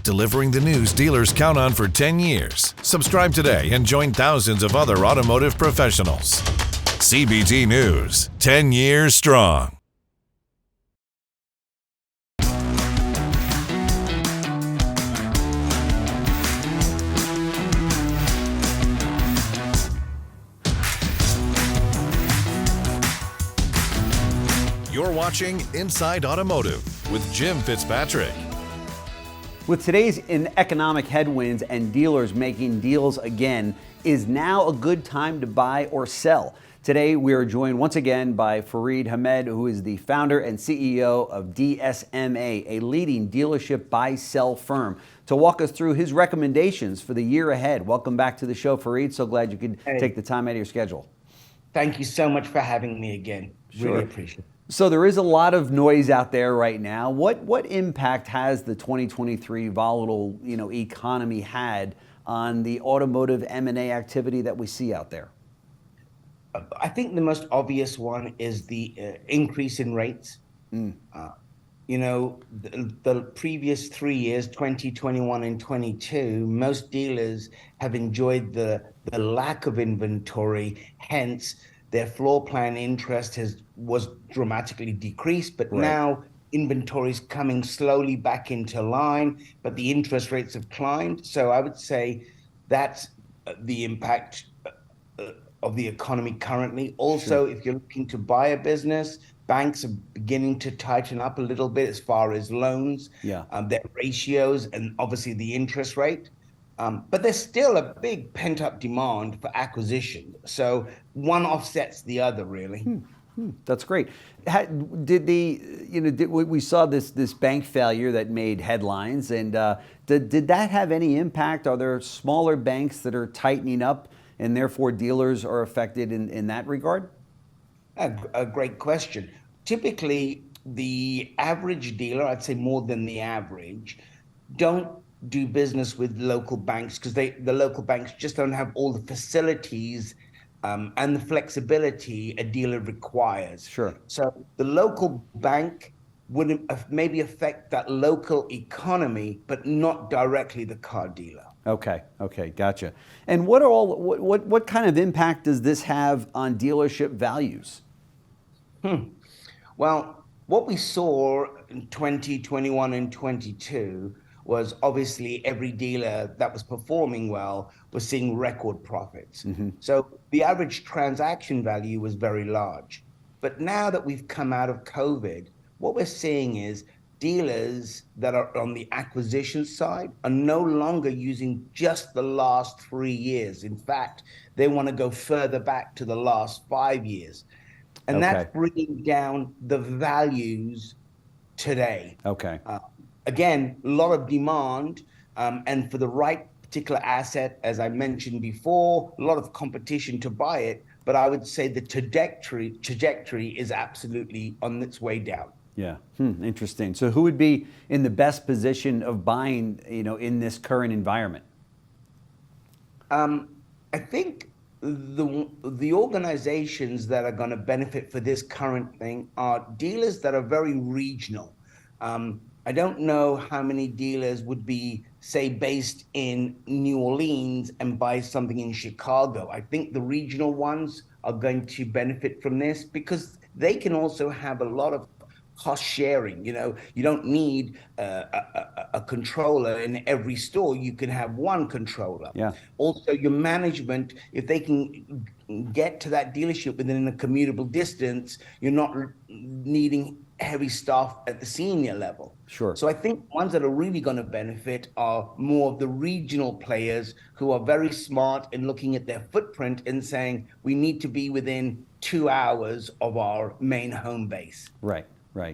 delivering the news dealers count on for 10 years. Subscribe today and join thousands of other automotive professionals. CBT News, 10 years strong. You're watching Inside Automotive with Jim Fitzpatrick. With today's economic headwinds and dealers making deals again, is now a good time to buy or sell? Today, we are joined once again by Farid Ahmad, who is the founder and CEO of DSMA, a leading dealership buy-sell firm, to walk us through his recommendations for the year ahead. Welcome back to the show, Farid. So glad you could take the time out of your schedule. Thank you so much for having me again. Sure. Really appreciate it. So there is a lot of noise out there right now. What impact has the 2023 volatile, economy had on the automotive M&A activity that we see out there? I think the most obvious one is the increase in rates. The previous 3 years, 2021 and 22, most dealers have enjoyed the lack of inventory. Hence, their floor plan interest was dramatically decreased, but Right. now inventory is coming slowly back into line, but the interest rates have climbed. So I would say that's the impact of the economy currently. Also, If you're looking to buy a business, banks are beginning to tighten up a little bit as far as loans, their ratios, and obviously the interest rate. But there's still a big pent-up demand for acquisition. So one offsets the other, really. That's great. We saw this bank failure that made headlines, and did that have any impact? Are there smaller banks that are tightening up, and therefore dealers are affected in that regard? A great question. Typically, the average dealer, I'd say more than the average, don't do business with local banks because the local banks just don't have all the facilities and the flexibility a dealer requires. Sure. So the local bank would maybe affect that local economy, but not directly the car dealer. Okay, gotcha. And what kind of impact does this have on dealership values? Well, what we saw in 2021 and 22 was obviously every dealer that was performing well was seeing record profits. So the average transaction value was very large. But now that we've come out of COVID, what we're seeing is dealers that are on the acquisition side are no longer using just the last 3 years. In fact, they want to go further back to the last 5 years. And that's bringing down the values today. Again, a lot of demand, and for the right particular asset, as I mentioned before, a lot of competition to buy it, but I would say the trajectory is absolutely on its way down. Yeah, interesting. So who would be in the best position of buying, in this current environment? I think the organizations that are going to benefit for this current thing are dealers that are very regional. I don't know how many dealers would be, say, based in New Orleans and buy something in Chicago. I think the regional ones are going to benefit from this because they can also have a lot of cost sharing. You don't need a controller in every store. You can have one controller. Also, your management, if they can get to that dealership within a commutable distance, you're not needing heavy staff at the senior level. Sure. So I think ones that are really going to benefit are more of the regional players who are very smart in looking at their footprint and saying, we need to be within 2 hours of our main home base. Right,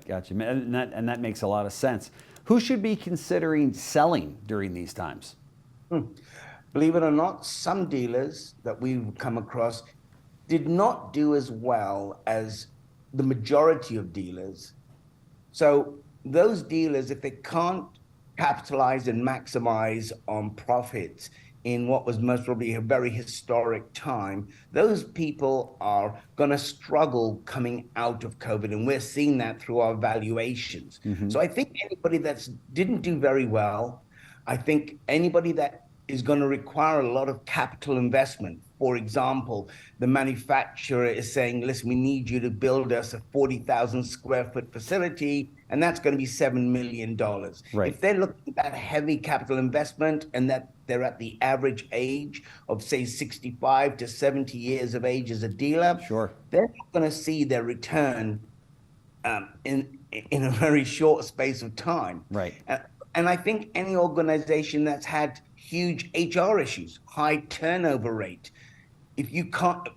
gotcha. And that makes a lot of sense. Who should be considering selling during these times? Believe it or not, some dealers that we've come across did not do as well as the majority of dealers. So those dealers, if they can't capitalize and maximize on profits in what was most probably a very historic time, those people are going to struggle coming out of COVID. And we're seeing that through our valuations. So I think anybody that didn't do very well, I think anybody that is going to require a lot of capital investment, for example, the manufacturer is saying, listen, we need you to build us a 40,000 square foot facility, and that's going to be $7 million. Right. If they're looking at that heavy capital investment and that they're at the average age of, say, 65 to 70 years of age as a dealer, Sure. they're not going to see their return in a very short space of time. Right. And I think any organization that's had huge HR issues, high turnover rate, if you can't,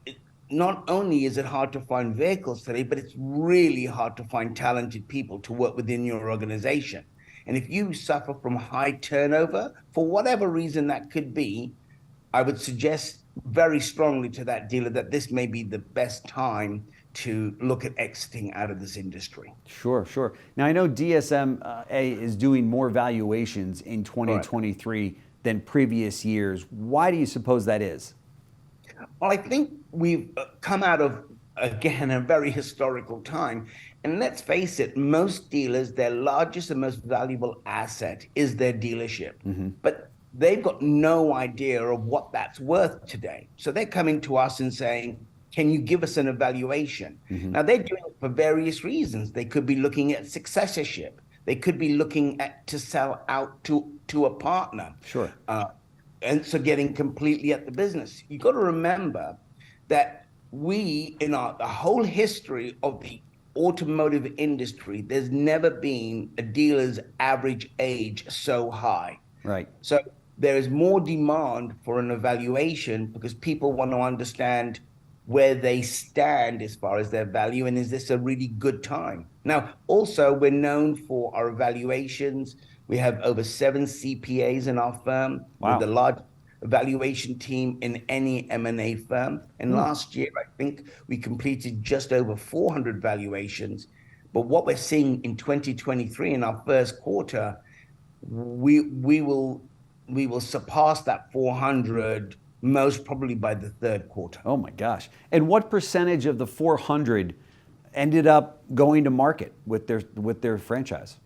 not only is it hard to find vehicles today, but it's really hard to find talented people to work within your organization. And if you suffer from high turnover, for whatever reason that could be, I would suggest very strongly to that dealer that this may be the best time to look at exiting out of this industry. Sure, sure. Now, I know DSMA is doing more valuations in 2023 than previous years. Why do you suppose that is? Well, I think we've come out of, again, a very historical time. And let's face it, most dealers, their largest and most valuable asset is their dealership. But they've got no idea of what that's worth today. So they're coming to us and saying, can you give us an evaluation? Now, they're doing it for various reasons. They could be looking at successorship. They could be looking at to sell out to a partner. Sure. And so getting completely at the business. You got to remember that we, in the whole history of the automotive industry, there's never been a dealer's average age so high. Right. So there is more demand for an evaluation because people want to understand where they stand as far as their value, and is this a really good time? Now, also, we're known for our evaluations. We have over 7 CPAs in our firm. Wow. We're the largest evaluation team in any M&A firm. And last year, I think we completed just over 400 valuations. But what we're seeing in 2023 in our first quarter, we will surpass that 400 most probably by the third quarter. Oh my gosh. And what percentage of the 400 ended up going to market with their franchise?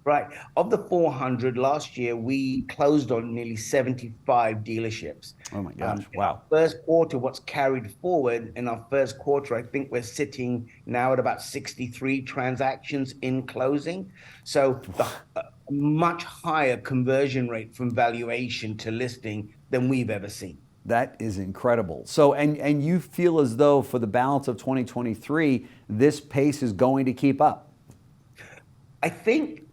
Right. Of the 400 last year, we closed on nearly 75 dealerships. Oh my gosh. Wow. First quarter, what's carried forward in our first quarter, I think we're sitting now at about 63 transactions in closing. So a much higher conversion rate from valuation to listing than we've ever seen. That is incredible. So, and you feel as though for the balance of 2023, this pace is going to keep up? I think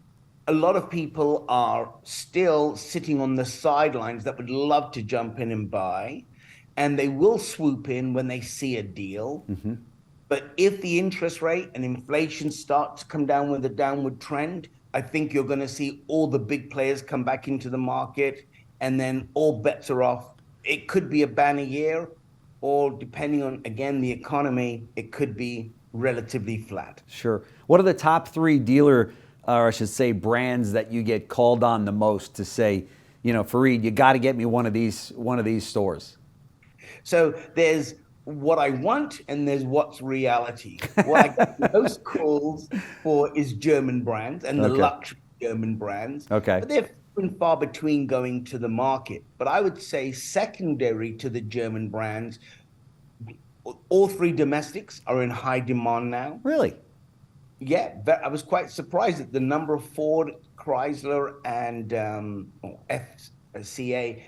a lot of people are still sitting on the sidelines that would love to jump in and buy, and they will swoop in when they see a deal. But if the interest rate and inflation start to come down with a downward trend, I think you're going to see all the big players come back into the market, and then all bets are off. It could be a banner year, or depending on, again, the economy, it could be relatively flat. Sure. What are the top 3 dealer, or I should say brands, that you get called on the most to say, you know, Farid, you got to get me one of these stores? So there's what I want and there's what's reality. What I get most calls for is German brands and the luxury German brands. Okay. But they're few and far between going to the market. But I would say secondary to the German brands, all 3 domestics are in high demand now. Really? Yeah, I was quite surprised at the number of Ford, Chrysler, and FCA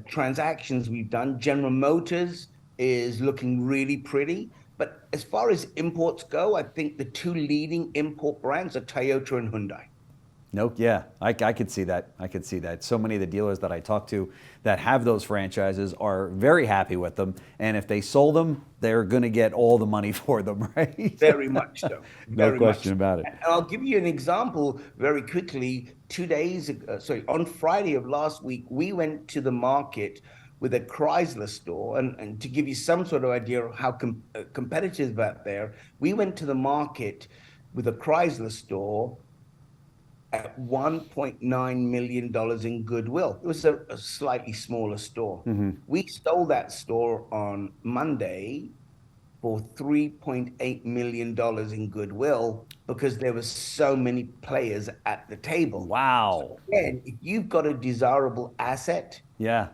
transactions we've done. General Motors is looking really pretty. But as far as imports go, I think the 2 leading import brands are Toyota and Hyundai. No, yeah, I could see that. I could see that. So many of the dealers that I talk to that have those franchises are very happy with them. And if they sold them, they're going to get all the money for them, right? Very much so. No question about it. And I'll give you an example very quickly. 2 days ago, on Friday of last week, we went to the market with a Chrysler store. And to give you some sort of idea of how competitive out there, we went to the market with a Chrysler store at $1.9 million in goodwill. It was a slightly smaller store. We stole that store on Monday for $3.8 million in goodwill, because there were so many players at the table. Wow. And if you've got a desirable asset Yeah.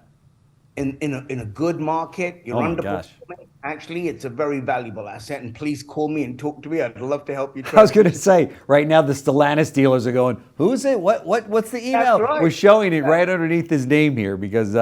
in a good market, you're Oh my gosh. underperforming. Actually, it's a very valuable asset. And please call me and talk to me. I'd love to help you. I was going to say, right now the Stellantis dealers are going, who's it? What's the email? That's right. We're showing it right underneath his name here because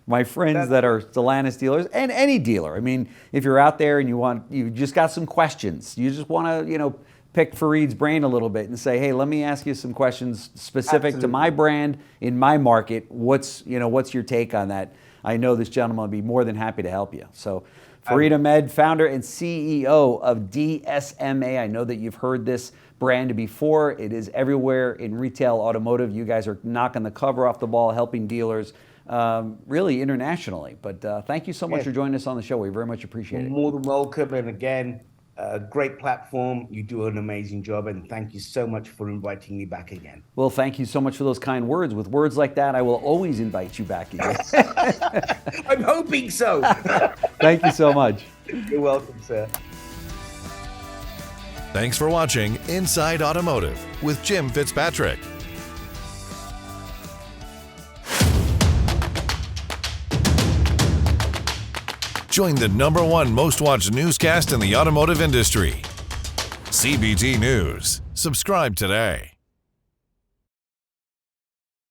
my friends that are Stellantis dealers and any dealer. I mean, if you're out there and you just got some questions, you just want to, pick Farid's brain a little bit and say, hey, let me ask you some questions specific to my brand in my market. What's your take on that? I know this gentleman will be more than happy to help you. So Farid Ahmad, founder and CEO of DSMA. I know that you've heard this brand before. It is everywhere in retail automotive. You guys are knocking the cover off the ball, helping dealers really internationally. But thank you so much for joining us on the show. We very much appreciate it. More than welcome. And again, a great platform. You do an amazing job. And thank you so much for inviting me back again. Well, thank you so much for those kind words. With words like that, I will always invite you back again. I'm hoping so. Thank you so much. You're welcome, sir. Thanks for watching Inside Automotive with Jim Fitzpatrick. Join the #1 most watched newscast in the automotive industry. CBT News. Subscribe today.